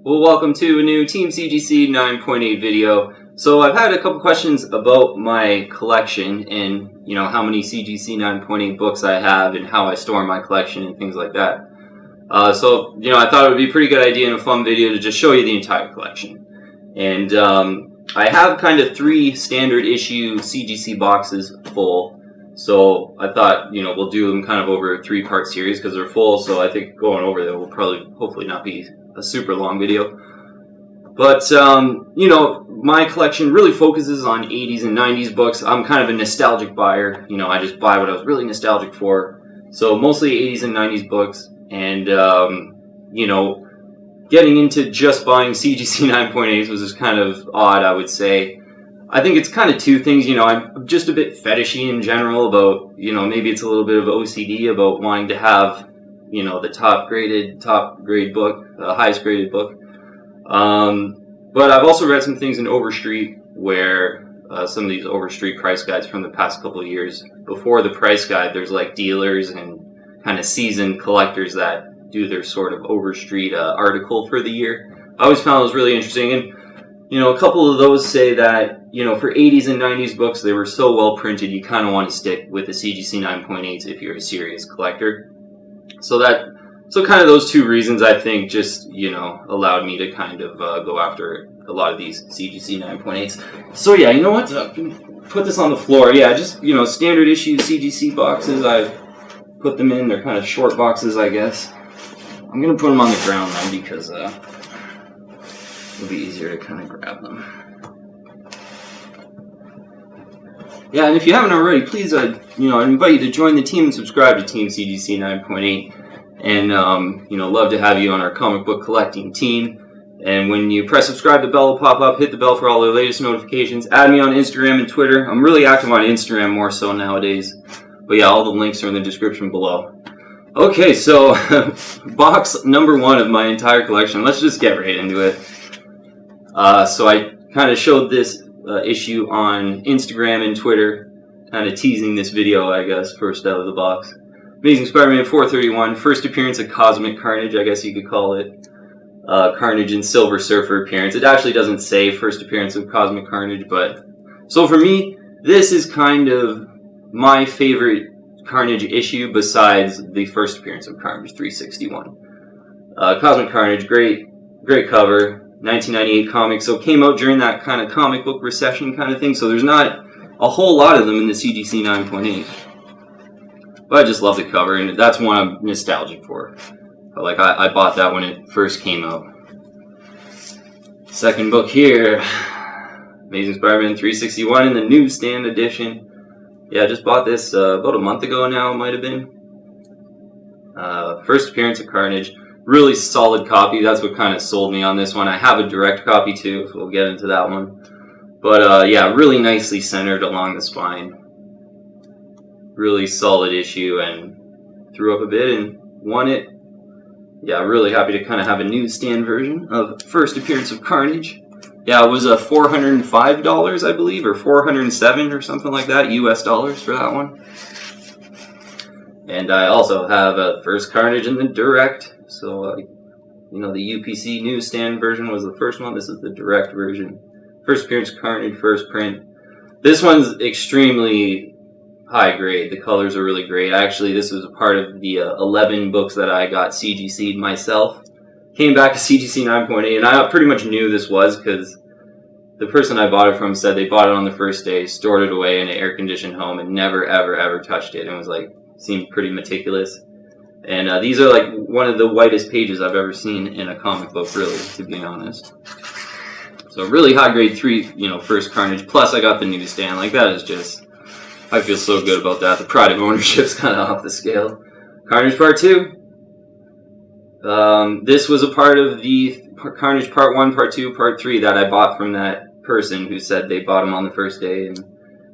Well, welcome to a new Team CGC 9.8 video. So I've had a couple questions about my collection and, how many CGC 9.8 books I have and how I store my collection and things like that. I thought it would be a pretty good idea in a fun video to just show you the entire collection. And I have kind of 3 standard issue CGC boxes full. So I thought, we'll do them kind of over a 3-part series because they're full. So I think going over them will hopefully not be a super long video. But, my collection really focuses on 80s and 90s books. I'm kind of a nostalgic buyer. I just buy what I was really nostalgic for. So mostly 80s and 90s books. And, getting into just buying CGC 9.8s was just kind of odd, I would say. I think it's kind of 2 things. I'm just a bit fetishy in general about, maybe it's a little bit of OCD about wanting to have, the top grade book, the highest graded book. But I've also read some things in Overstreet where some of these Overstreet price guides from the past couple of years. Before the price guide, there's like dealers and kind of seasoned collectors that do their sort of Overstreet article for the year. I always found those really interesting. And, a couple of those say that, for 80s and 90s books, they were so well printed, you kind of want to stick with the CGC 9.8s if you're a serious collector. So kind of those 2 reasons, I think, just, allowed me to kind of go after a lot of these CGC 9.8s. So yeah, you know what? Put this on the floor. Yeah, just, standard issue CGC boxes. I've put them in. They're kind of short boxes, I guess. I'm going to put them on the ground now because it'll be easier to kind of grab them. Yeah, and if you haven't already, please, I invite you to join the team and subscribe to Team CGC 9.8. And, love to have you on our comic book collecting team. And when you press subscribe, the bell will pop up. Hit the bell for all the latest notifications. Add me on Instagram and Twitter. I'm really active on Instagram more so nowadays. But yeah, all the links are in the description below. Okay, so box number 1 of my entire collection. Let's just get right into it. So I kind of showed this issue on Instagram and Twitter, kind of teasing this video, I guess, first out of the box. Amazing Spider-Man 431, first appearance of Cosmic Carnage, I guess you could call it. Carnage and Silver Surfer appearance. It actually doesn't say first appearance of Cosmic Carnage, but... So for me, this is kind of my favorite Carnage issue besides the first appearance of Carnage 361. Cosmic Carnage, great cover. 1998 comic, so it came out during that kind of comic book recession kind of thing, so there's not a whole lot of them in the CGC 9.8. But I just love the cover, and that's one I'm nostalgic for. But I bought that when it first came out. Second book here, Amazing Spider-Man 361 in the newsstand edition. Yeah, I just bought this about a month ago now, it might have been. First appearance of Carnage. Really solid copy. That's what kind of sold me on this one. I have a direct copy too, so we'll get into that one. But yeah, really nicely centered along the spine. Really solid issue, and threw up a bit and won it. Yeah, really happy to kind of have a newsstand version of first appearance of Carnage. Yeah, it was $405, I believe, or $407 or something like that, US dollars for that one. And I also have a first Carnage in the direct. So, the UPC newsstand version was the first one. This is the direct version. First appearance Carnage, first print. This one's extremely high grade. The colors are really great. Actually, this was a part of the 11 books that I got CGC'd myself. Came back to CGC 9.8, and I pretty much knew this was because the person I bought it from said they bought it on the first day, stored it away in an air-conditioned home, and never, ever, ever touched it. And was seemed pretty meticulous. And these are one of the whitest pages I've ever seen in a comic book, really, to be honest. So really high grade 3, first Carnage. Plus I got the newsstand. That is just, I feel so good about that. The pride of ownership's kind of off the scale. Carnage Part 2. This was a part of the Carnage Part 1, Part 2, Part 3 that I bought from that person who said they bought them on the first day and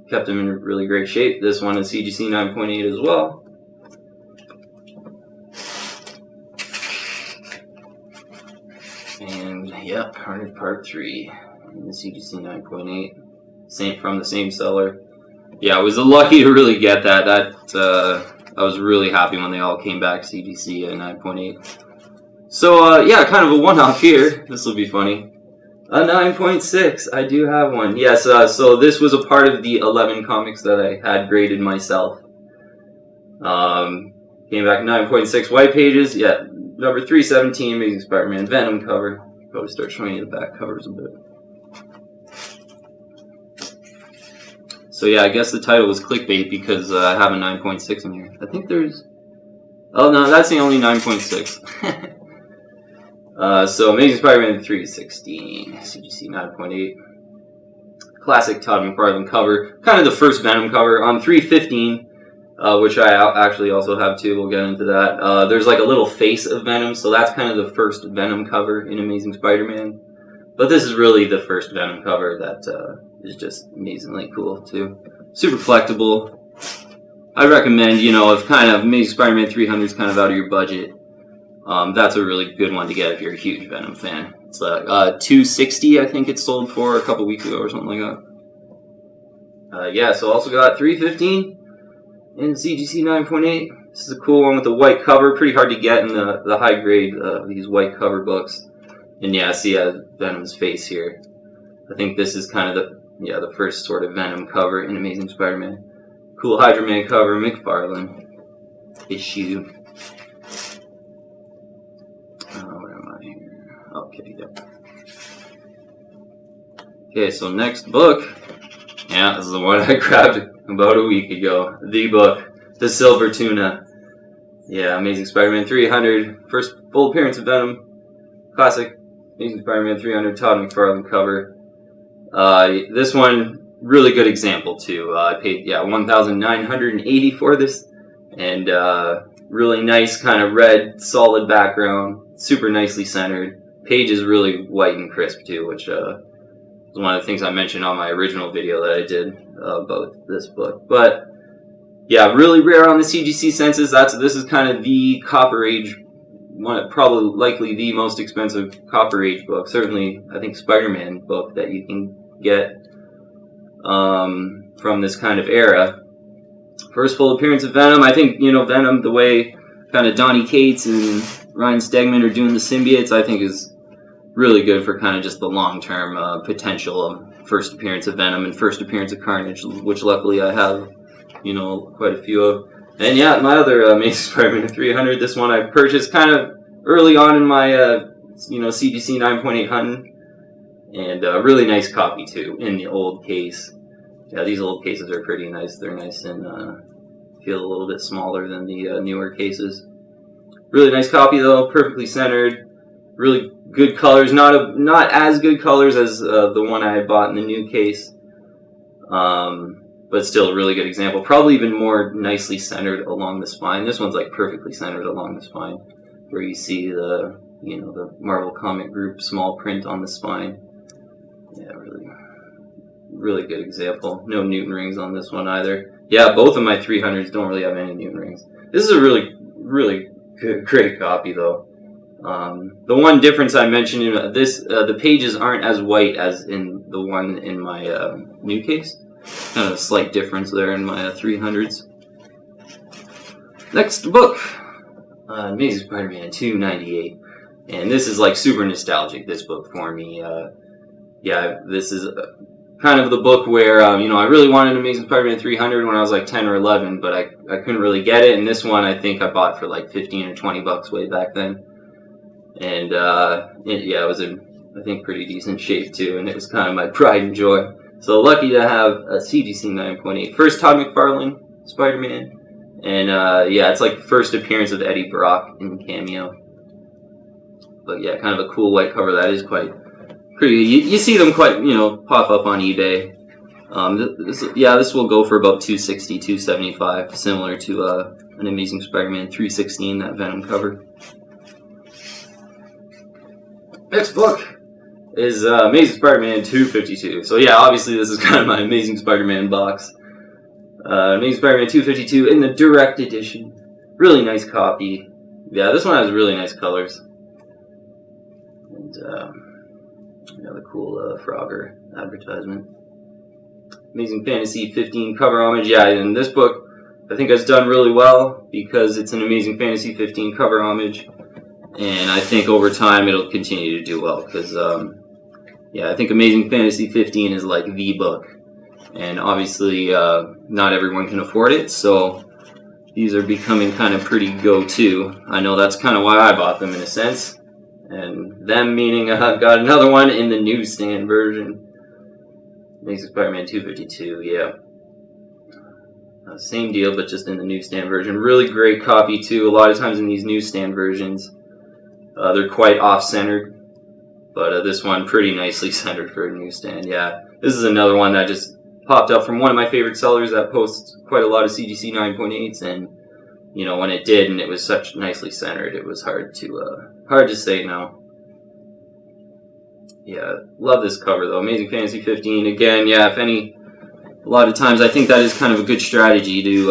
kept them in really great shape. This one is CGC 9.8 as well. And yeah, Carnage Part 3 in the CGC 9.8, from the same seller. Yeah, I was lucky to really get that. I was really happy when they all came back CGC at 9.8. So, yeah, kind of a one-off here. This will be funny. A 9.6. I do have one. Yes, so this was a part of the 11 comics that I had graded myself. Came back 9.6 white pages. Yeah, number 317, Amazing Spider-Man Venom cover. Probably start showing you the back covers a bit. So yeah, I guess the title was clickbait because I have a 9.6 in here. I think there's... Oh no, that's the only 9.6. So Amazing Spider-Man 316, CGC 9.8. Classic Todd McFarlane cover. Kind of the first Venom cover. On 315, which I actually also have too, we'll get into that. There's like a little face of Venom, so that's kind of the first Venom cover in Amazing Spider-Man. But this is really the first Venom cover that is just amazingly cool too. Super collectible. I recommend, you know, if kind of Amazing Spider-Man 300 is kind of out of your budget, that's a really good one to get if you're a huge Venom fan. It's like $260, I think it sold for a couple weeks ago or something like that. Yeah, so also got 315 in CGC 9.8. This is a cool one with the white cover. Pretty hard to get in the high grade these white cover books. And yeah, see Venom's face here. I think this is kind of the first sort of Venom cover in Amazing Spider-Man. Cool Hydra Man cover, McFarlane issue. Where am I here? Okay, yep. Okay, so next book. Yeah, this is the one I grabbed about a week ago. The book, The Silver Tuna. Yeah, Amazing Spider-Man 300. First full appearance of Venom. Classic Amazing Spider-Man 300 Todd McFarlane cover. This one, really good example too. I paid $1,980 for this, and really nice kind of red solid background, super nicely centered. Page is really white and crisp too, which was one of the things I mentioned on my original video that I did about this book. But yeah, really rare on the CGC census. This is kind of the Copper Age one, probably likely the most expensive Copper Age book. Certainly, I think Spider-Man book that you can get from this kind of era. First full appearance of Venom. I think, you know, Venom, the way kind of Donny Cates and Ryan Stegman are doing the symbiotes, I think is really good for kind of just the long-term potential of first appearance of Venom and first appearance of Carnage, which luckily I have, you know, quite a few of. And yeah, my other Amazing Spider-Man 300, this one I purchased kind of early on in my, CGC 9.8 hunting. And a really nice copy, too, in the old case. Yeah, these old cases are pretty nice. They're nice and feel a little bit smaller than the newer cases. Really nice copy, though. Perfectly centered. Really good colors. Not as good colors as the one I bought in the new case. But still a really good example. Probably even more nicely centered along the spine. This one's like perfectly centered along the spine, where you see the Marvel Comic Group small print on the spine. Yeah, really good example. No Newton rings on this one either. Yeah, both of my 300s don't really have any Newton rings. This is a really good, great copy though. The one difference I mentioned in this, the pages aren't as white as in the one in my new case. Kind of a slight difference there in my 300s. Next book, Amazing Spider-Man 298, and this is like super nostalgic. This book for me, yeah, this is kind of the book where I really wanted Amazing Spider-Man 300 when I was like 10 or 11, but I couldn't really get it. And this one I think I bought for like 15 or 20 bucks way back then, and it was in I think pretty decent shape too, and it was kind of my pride and joy. So lucky to have a CGC 9.8. First Todd McFarlane Spider-Man. And it's like first appearance of Eddie Brock in cameo. But yeah, kind of a cool white cover that is quite pretty. You see them quite, pop up on eBay. This will go for about $260, $275, similar to an Amazing Spider-Man 316, that Venom cover. Next book is Amazing Spider-Man 252. So yeah, obviously this is kind of my Amazing Spider-Man box. Amazing Spider-Man 252 in the direct edition. Really nice copy. Yeah, this one has really nice colors. And the cool Frogger advertisement. Amazing Fantasy 15 cover homage. Yeah, and this book I think has done really well because it's an Amazing Fantasy 15 cover homage. and I think over time it'll continue to do well because, yeah, I think Amazing Fantasy 15 is like the book, and obviously not everyone can afford it, so these are becoming kind of pretty go-to. I know that's kind of why I bought them in a sense, and them meaning I've got another one in the newsstand version. Amazing Spider-Man 252, yeah. Same deal, but just in the newsstand version. Really great copy, too. A lot of times in these newsstand versions, they're quite off-centered, but this one pretty nicely centered for a newsstand, yeah. This is another one that just popped up from one of my favorite sellers that posts quite a lot of CGC 9.8s, and, you know, when it did, and it was such nicely centered, it was hard to say no. Yeah, love this cover, though. Amazing Fantasy 15, again, yeah, a lot of times I think that is kind of a good strategy to,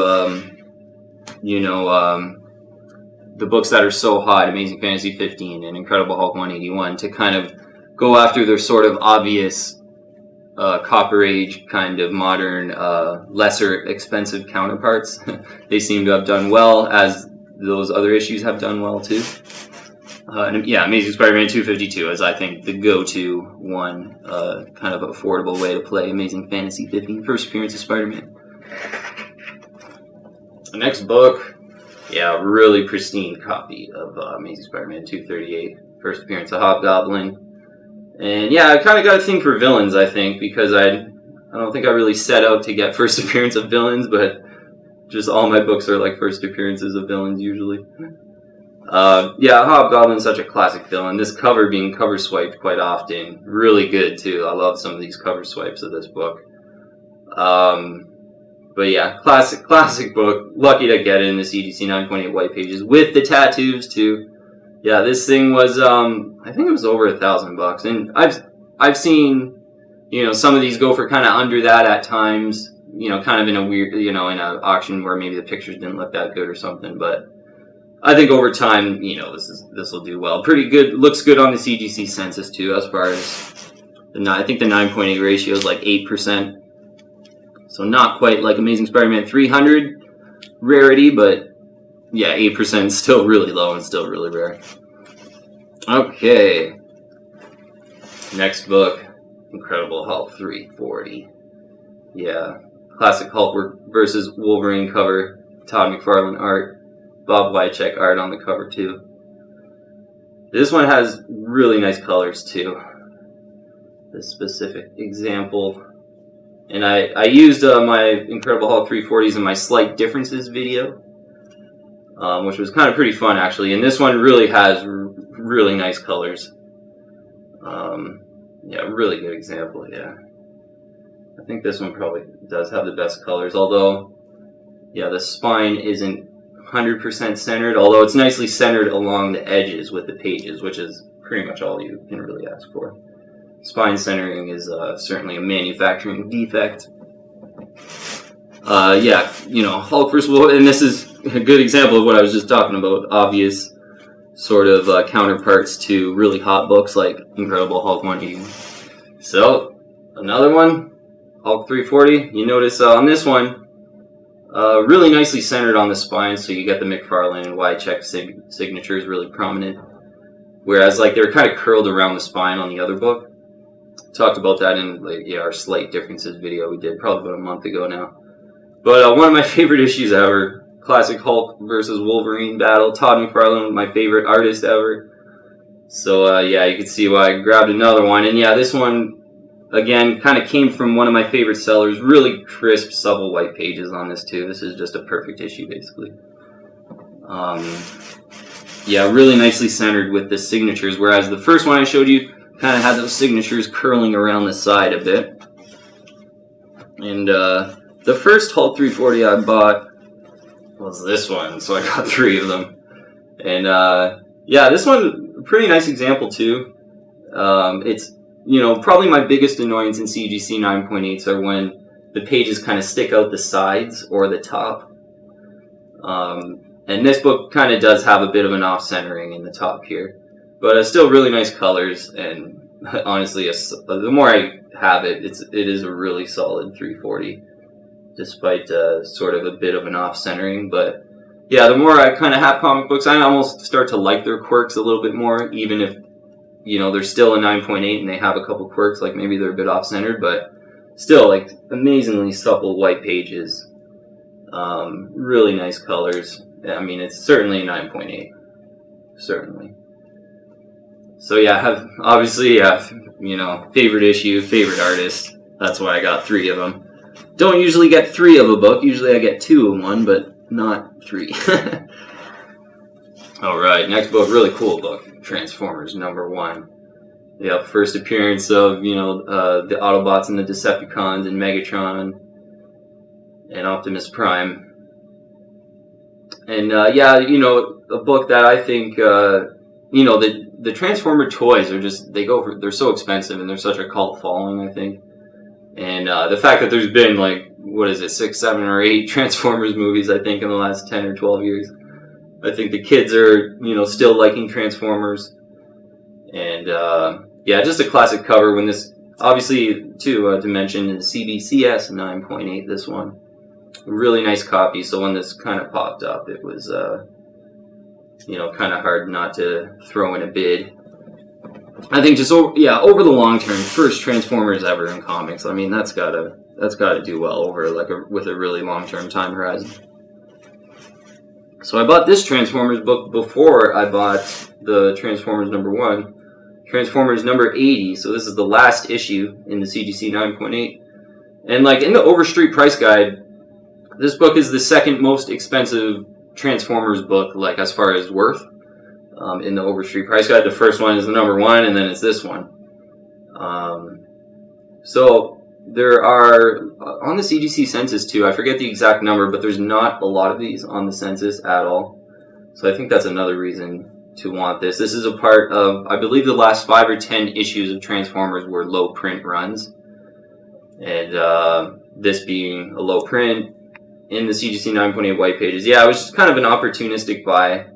the books that are so hot, Amazing Fantasy 15 and Incredible Hulk 181, to kind of go after their sort of obvious Copper Age kind of modern, lesser expensive counterparts. They seem to have done well, as those other issues have done well too. And yeah, Amazing Spider-Man 252 is, I think, the go-to one, kind of affordable way to play Amazing Fantasy 15, first appearance of Spider-Man. The next book, yeah, really pristine copy of Amazing Spider-Man 238, first appearance of Hobgoblin. And yeah, I kind of got a thing for villains, I think, because I don't think I really set out to get first appearance of villains, but just all my books are like first appearances of villains usually. Yeah, Hobgoblin's such a classic villain. This cover being cover swiped quite often. Really good, too. I love some of these cover swipes of this book. But yeah, classic book. Lucky to get it in the CGC 9.8 white pages with the tattoos, too. Yeah, this thing was, I think it was over $1,000. And I've seen, you know, some of these go for kind of under that at times. You know, kind of in a weird, you know, in an auction where maybe the pictures didn't look that good or something, but I think over time, you know, this will do well. Pretty good, looks good on the CGC census too, as far as I think the 9.8 ratio is like 8%. So not quite like Amazing Spider-Man 300 rarity, but yeah, 8% is still really low and still really rare. Okay. Next book, Incredible Hulk 340. Yeah, classic Hulk versus Wolverine cover, Todd McFarlane art. Bob Wycheck art on the cover too. This one has really nice colors too. This specific example. And I used my Incredible Hulk 340s in my Slight Differences video, which was kind of pretty fun actually. And this one really has really nice colors. Yeah, really good example, yeah. I think this one probably does have the best colors, although, yeah, the spine isn't 100% centered, although it's nicely centered along the edges with the pages, which is pretty much all you can really ask for. Spine centering is certainly a manufacturing defect. Yeah, you know, Hulk vs. Wolverine, and this is a good example of what I was just talking about, obvious sort of counterparts to really hot books like Incredible Hulk 181. So, another one, Hulk 340. You notice on this one, really nicely centered on the spine, so you get the McFarlane and Wycheck signatures really prominent. Whereas, like, they're kind of curled around the spine on the other book. Talked about that in our Slight Differences video we did probably about a month ago now. But one of my favorite issues ever, classic Hulk versus Wolverine battle. Todd McFarlane, my favorite artist ever. So yeah, you can see why I grabbed another one. And yeah, this one, again, kind of came from one of my favorite sellers. Really crisp, supple white pages on this too. This is just a perfect issue, basically. Yeah, really nicely centered with the signatures, whereas the first one I showed you kind of had those signatures curling around the side a bit. And the first Hulk 340 I bought was this one, so I got 3 of them. And yeah, this one, a pretty nice example too. It's, you know, probably my biggest annoyance in CGC 9.8s are when the pages kind of stick out the sides or the top. And this book kind of does have a bit of an off-centering in the top here. But still really nice colors, and honestly, the more I have it, it is a really solid 340, despite sort of a bit of an off-centering. But yeah, the more I kind of have comic books, I almost start to like their quirks a little bit more, even if, you know, they're still a 9.8 and they have a couple quirks, like maybe they're a bit off-centered, but still, like, amazingly supple white pages. Really nice colors. I mean, it's certainly a 9.8. Certainly. So yeah, I have, obviously, you know, favorite issue, favorite artist. That's why I got 3 of them. Don't usually get 3 of a book. Usually I get 2 of one, but not 3. Alright, next book, really cool book. Transformers #1. Yep, first appearance of, you know, the Autobots and the Decepticons and Megatron and Optimus Prime. And yeah, you know, a book that I think, you know, the Transformer toys are just, they're so expensive and they're such a cult following, I think. And the fact that there's been, like, what is it, 6, 7, or 8 Transformers movies, I think, in the last 10 or 12 years. I think the kids are, you know, still liking Transformers. And, yeah, just a classic cover. When this, obviously, to mention, is CBCS 9.8, this one. A really nice copy, so when this kind of popped up, it was, you know, kind of hard not to throw in a bid. I think just over the long term, first Transformers ever in comics. I mean, that's gotta do well over with a really long term time horizon. So I bought this Transformers book before I bought the Transformers #1, Transformers #80. So this is the last issue in the CGC 9.8, and like in the Overstreet price guide, this book is the second most expensive Transformers book, like as far as worth. In the Overstreet price guide, the first one is the #1, and then it's this one. So there are, on the CGC census too, I forget the exact number, but there's not a lot of these on the census at all. So I think that's another reason to want this. This is a part of, I believe the last 5 or 10 issues of Transformers were low print runs. And this being a low print in the CGC 9.8 white pages. Yeah, it was just kind of an opportunistic buy.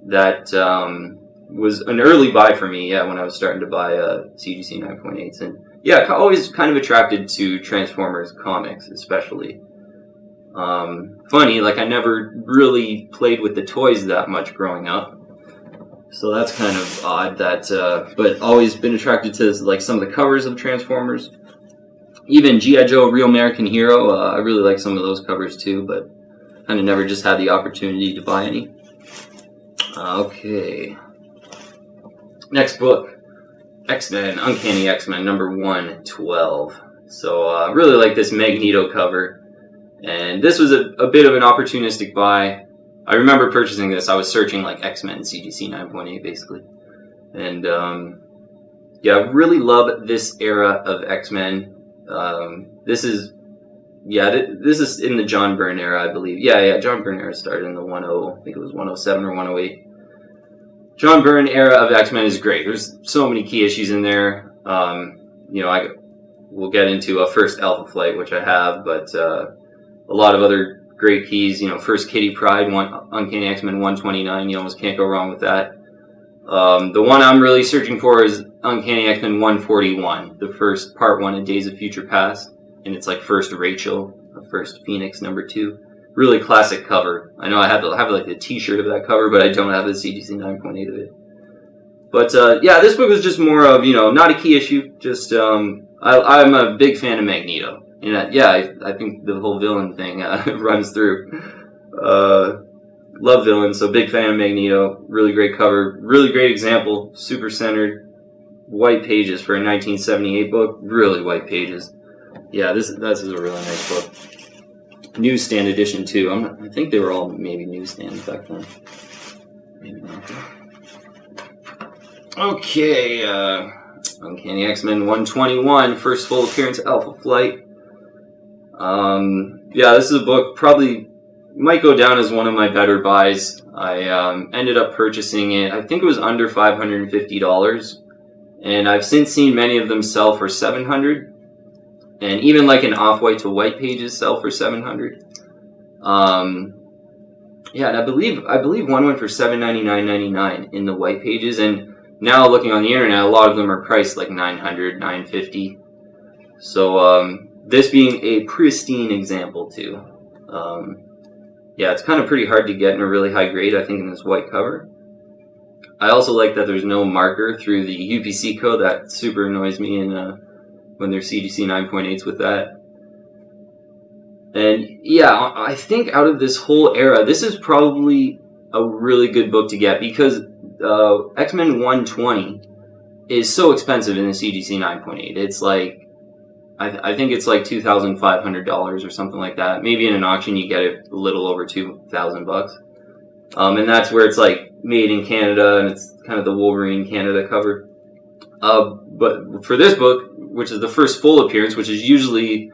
That was an early buy for me, yeah, when I was starting to buy CGC 9.8s. And yeah, always kind of attracted to Transformers comics, especially. Funny, like I never really played with the toys that much growing up. So that's kind of odd that, but always been attracted to like some of the covers of Transformers. Even G.I. Joe, Real American Hero, I really like some of those covers too, but kind of never just had the opportunity to buy any. Okay. Next book, X-Men, Uncanny X-Men, #112. So really like this Magneto cover, and this was a bit of an opportunistic buy. I remember purchasing this. I was searching like X-Men CGC 9.8 basically, and yeah, really love this era of X-Men. This is in the John Byrne era, I believe. Yeah, John Byrne era started in the I think it was 107 or 108. John Byrne era of X-Men is great. There's so many key issues in there. You know, we'll get into a first Alpha Flight, which I have, but a lot of other great keys. You know, first Kitty Pryde, Uncanny X-Men 129. You almost can't go wrong with that. The one I'm really searching for is Uncanny X-Men 141, the first part 1 of Days of Future Past, and it's like first Rachel, first Phoenix #2. Really classic cover. I know I have like the T-shirt of that cover, but I don't have the CGC 9.8 of it. But yeah, this book was just more of, you know, not a key issue. Just I'm a big fan of Magneto, and yeah, I think the whole villain thing runs through. Love villains, so big fan of Magneto. Really great cover, really great example. Super centered, white pages for a 1978 book. Really white pages. Yeah, this is a really nice book. Newsstand edition too. I think they were all maybe newsstands back then. Maybe not. Okay, Uncanny X-Men 121, first full appearance of Alpha Flight. Yeah, this is a book probably might go down as one of my better buys. I ended up purchasing it. I think it was under $550, and I've since seen many of them sell for $700. And even like an off-white to white pages sell for $700. Yeah, and I believe one went for $799.99 in the white pages, and now looking on the internet, a lot of them are priced like $900, $950. So this being a pristine example too. yeah, it's kind of pretty hard to get in a really high grade, I think, in this white cover. I also like that there's no marker through the UPC code. That super annoys me when there's CGC 9.8s with that. And yeah, I think out of this whole era, this is probably a really good book to get because X-Men 120 is so expensive in the CGC 9.8. It's like, I think it's like $2,500 or something like that. Maybe in an auction you get it a little over $2,000. And that's where it's like made in Canada, and it's kind of the Wolverine Canada cover. But for this book, which is the first full appearance, which is usually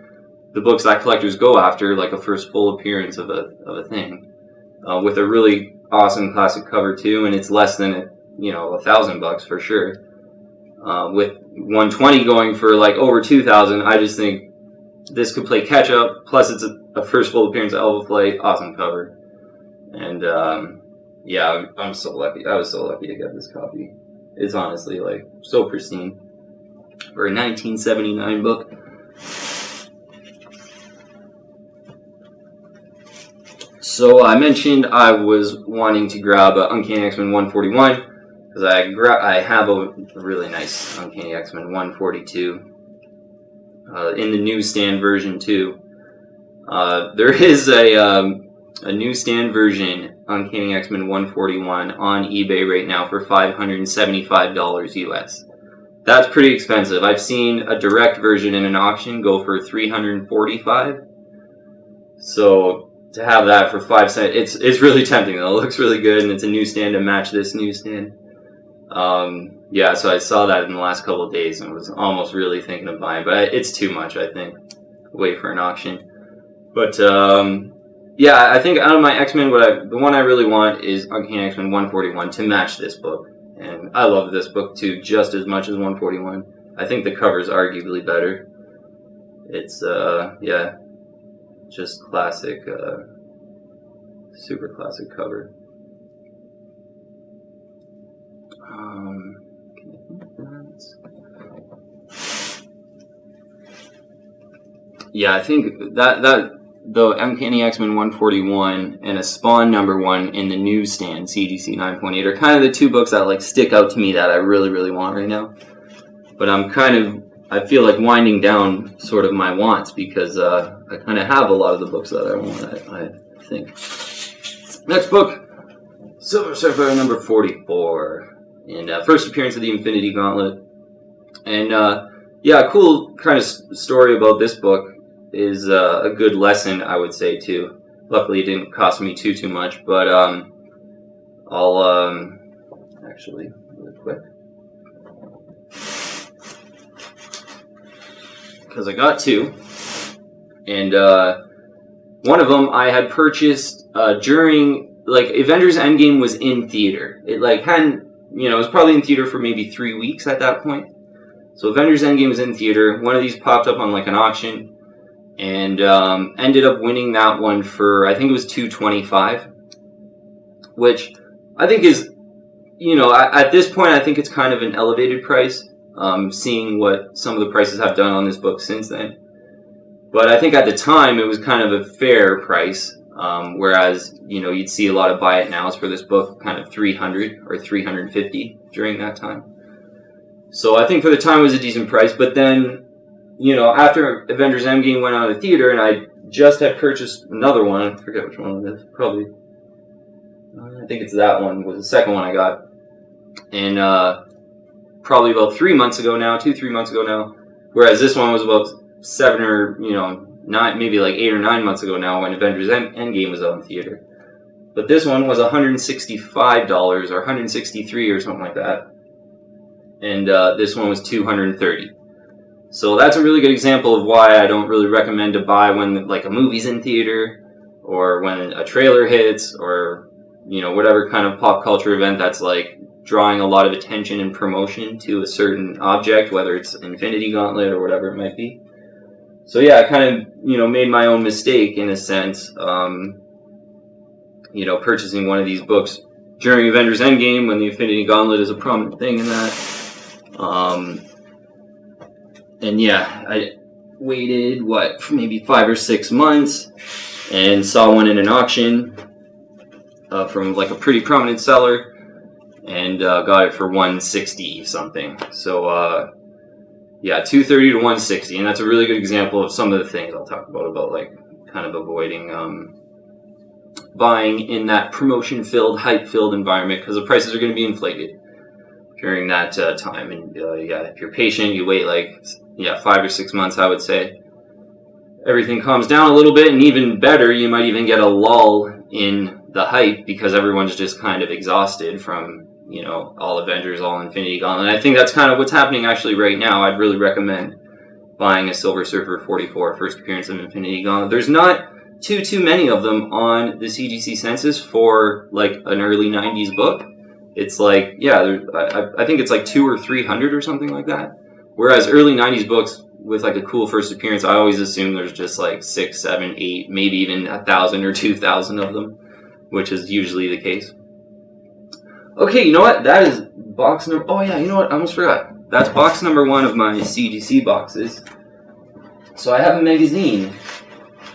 the books that collectors go after, like a first full appearance of a thing, with a really awesome classic cover too, and it's less than $1,000 for sure. With 120 going for like over 2,000, I just think this could play catch up. Plus, it's a first full appearance of Alpha Flight, awesome cover, and yeah, I'm so lucky. I was so lucky to get this copy. It's honestly like so pristine for a 1979 book. So I mentioned I was wanting to grab Uncanny X-Men 141 because I have a really nice Uncanny X-Men 142 in the newsstand version too. There is a newsstand version Uncanny X-Men 141 on eBay right now for $575 US. That's pretty expensive. I've seen a direct version in an auction go for $345. So to have that for 5 cents, it's really tempting though. It looks really good, and it's a newsstand to match this newsstand. Yeah, so I saw that in the last couple of days and was almost really thinking of buying, but it's too much, I think. Wait for an auction. But yeah, I think out of my X-Men, the one I really want is Uncanny X-Men 141 to match this book. And I love this book too, just as much as 141. I think the cover is arguably better. It's yeah, just classic, super classic cover. Yeah, I think that the Uncanny X-Men 141 and a Spawn #1 in the newsstand CGC 9.8 are kind of the two books that like stick out to me that I really, really want right now. But I feel like winding down sort of my wants because I kind of have a lot of the books that I want, I think. Next book, Silver Surfer number 44. And first appearance of the Infinity Gauntlet. And yeah, a cool kind of story about this book is a good lesson, I would say, too. Luckily, it didn't cost me too much, but I'll actually, really quick. Because I got two. And one of them I had purchased during, like, Avengers Endgame was in theater. It, like, hadn't, it was probably in theater for maybe 3 weeks at that point. So Avengers Endgame was in theater. One of these popped up on, like, an auction. And ended up winning that one for, I think it was $225, which I think is, at this point, I think it's kind of an elevated price, seeing what some of the prices have done on this book since then. But I think at the time, it was kind of a fair price, whereas, you'd see a lot of buy it nows for this book, kind of $300 or $350 during that time. So I think for the time it was a decent price, but then, after Avengers Endgame went out of the theater, and I just had purchased another one. I forget which one it is. Probably, I think it's that one. Was the second one I got, and probably about 3 months ago now, 2-3 months ago now. Whereas this one was about 7 or 9, maybe like 8 or 9 months ago now when Avengers Endgame was out in theater. But this one was $165 or $163 or something like that, and this one was $230. So that's a really good example of why I don't really recommend to buy when like a movie's in theater or when a trailer hits or, whatever kind of pop culture event that's like drawing a lot of attention and promotion to a certain object, whether it's Infinity Gauntlet or whatever it might be. So yeah, I kind of, made my own mistake in a sense, purchasing one of these books during Avengers Endgame when the Infinity Gauntlet is a prominent thing in that. And yeah, I waited, maybe 5 or 6 months, and saw one in an auction from like a pretty prominent seller, and got it for $160 something. So yeah, $230 to $160, and that's a really good example of some of the things I'll talk about like kind of avoiding buying in that promotion-filled, hype-filled environment, because the prices are going to be inflated during that time. And yeah, if you're patient, you wait like 5 or 6 months, I would say, everything calms down a little bit, and even better, you might even get a lull in the hype because everyone's just kind of exhausted from, you know, all Avengers, all Infinity Gauntlet. And I think that's kind of what's happening actually right now. I'd really recommend buying a Silver Surfer 44, first appearance of Infinity Gauntlet. There's not too many of them on the CGC census for like an early 90s book. It's like, yeah, I think it's like 200 or 300 or something like that. Whereas early 90s books with like a cool first appearance, I always assume there's just like 6, 7, 8, maybe even 1,000 or 2,000 of them, which is usually the case. Okay, you know what? That is box number... Oh yeah, you know what? I almost forgot. That's box number 1 of my CGC boxes. So I have a magazine.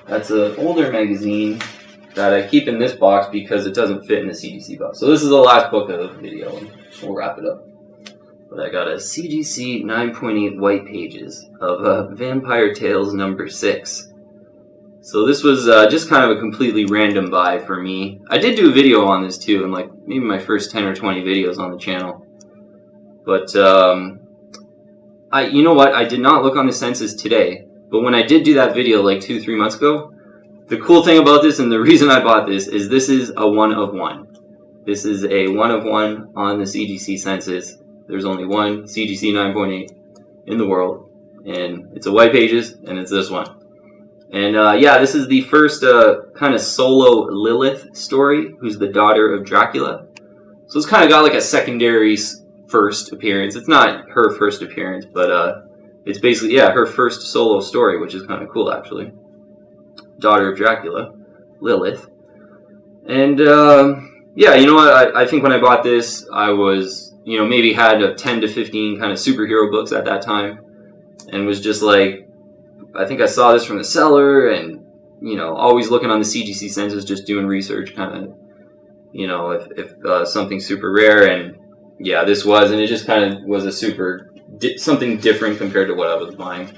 That's an older magazine that I keep in this box because it doesn't fit in the CGC box. So this is the last book of the video, and we'll wrap it up. But I got a CGC 9.8 white pages of Vampire Tales number 6. So this was just kind of a completely random buy for me. I did do a video on this too, and like maybe my first 10 or 20 videos on the channel. But you know what? I did not look on the census today. But when I did do that video like 2-3 months ago, the cool thing about this, and the reason I bought this, is this is a 1 of 1. This is a 1 of 1 on the CGC census. There's only one CGC 9.8 in the world, and it's a white pages, and it's this one. And yeah, this is the first kind of solo Lilith story, who's the daughter of Dracula. So it's kind of got like a secondary first appearance. It's not her first appearance, but it's basically, yeah, her first solo story, which is kind of cool, actually. Daughter of Dracula, Lilith. And, yeah, you know what? I think when I bought this, I was, you know, maybe had 10 to 15 kind of superhero books at that time. And was just like, I think I saw this from the seller, and, you know, always looking on the CGC census, just doing research, kind of, you know, if something super rare. And, yeah, this was, and it just kind of was a something different compared to what I was buying.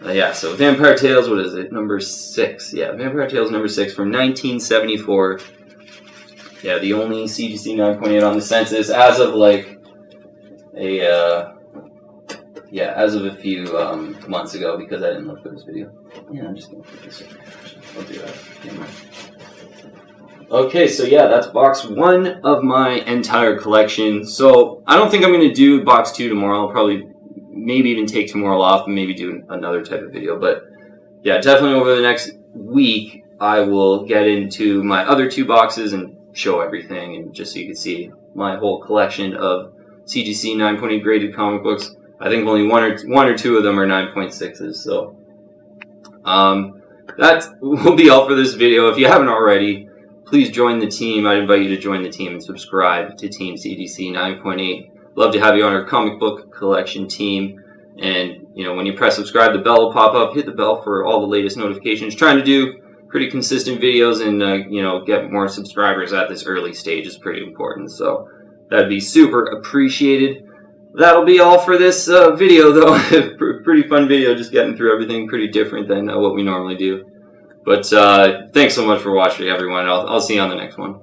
Yeah, so Vampire Tales, what is it? Number 6. Yeah, Vampire Tales number 6 from 1974. Yeah, the only CGC 9.8 on the census as of like as of a few months ago, because I didn't look for this video. Yeah, I'm just gonna put this in. I'll do that. Okay, so yeah, that's box 1 of my entire collection. So I don't think I'm going to do box 2 tomorrow. I'll probably maybe even take tomorrow off and maybe do another type of video. But yeah, definitely over the next week, I will get into my other 2 boxes and show everything, and just so you can see my whole collection of CGC 9.8 graded comic books. I think only one or two of them are 9.6s. So that will be all for this video. If you haven't already, please join the team. I'd invite you to join the team and subscribe to Team CGC 9.8. Love to have you on our comic book collection team. And, you know, when you press subscribe, the bell will pop up. Hit the bell for all the latest notifications. Trying to do pretty consistent videos, and, you know, get more subscribers at this early stage is pretty important. So that'd be super appreciated. That'll be all for this video, though. Pretty fun video, just getting through everything. Pretty different than what we normally do. But thanks so much for watching, everyone. I'll see you on the next one.